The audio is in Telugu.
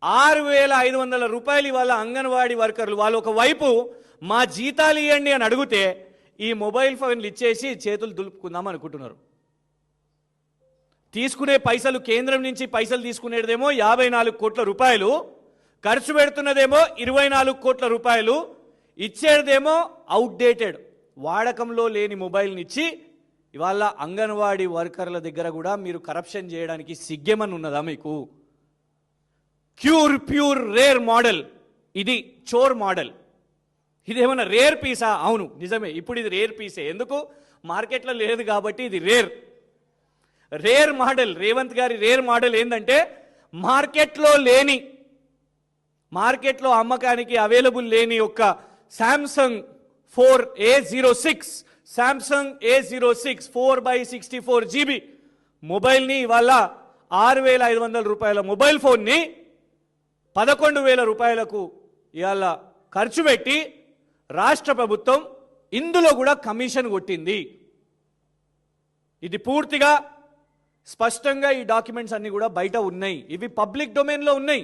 6,500 రూపాయలు ఇవాళ అంగన్వాడీ వర్కర్లు వాళ్ళు ఒకవైపు మా జీతాలు ఇవ్వండి అని అడిగితే ఈ మొబైల్ ఫోన్లు ఇచ్చేసి చేతులు దులుపుకుందాం అనుకుంటున్నారు. తీసుకునే పైసలు కేంద్రం నుంచి పైసలు తీసుకునేదేమో 54 కోట్ల రూపాయలు, ఖర్చు పెడుతున్నదేమో 24 కోట్ల రూపాయలు, ఇచ్చేదేమో అవుట్డేటెడ్ వాడకంలో లేని మొబైల్ని ఇచ్చి ఇవాళ అంగన్వాడీ వర్కర్ల దగ్గర కూడా మీరు కరప్షన్ చేయడానికి సిగ్గేమని ఉన్నదా మీకు? ప్యూర్ రేర్ మోడల్ ఇది, చోర్ మోడల్. ఇదేమన్నా రేర్ పీసా? అవును నిజమే, ఇప్పుడు ఇది రేర్ పీసే. ఎందుకు? మార్కెట్లో లేదు కాబట్టి ఇది రేర్ మోడల్. రేవంత్ గారి రేర్ మోడల్ ఏంటంటే మార్కెట్లో అమ్మకానికి అవైలబుల్ లేని ఒక శాంసంగ్ 4A06 4/64 GB మొబైల్ని ఇవాళ 6,500 రూపాయల మొబైల్ ఫోన్ని 11,000 రూపాయలకు ఇవాళ ఖర్చు పెట్టి రాష్ట్ర ప్రభుత్వం ఇందులో కూడా కమిషన్ కొట్టింది. ఇది పూర్తిగా స్పష్టంగా ఈ డాక్యుమెంట్స్ అన్ని కూడా బయట ఉన్నాయి, ఇవి పబ్లిక్ డొమైన్లో ఉన్నాయి.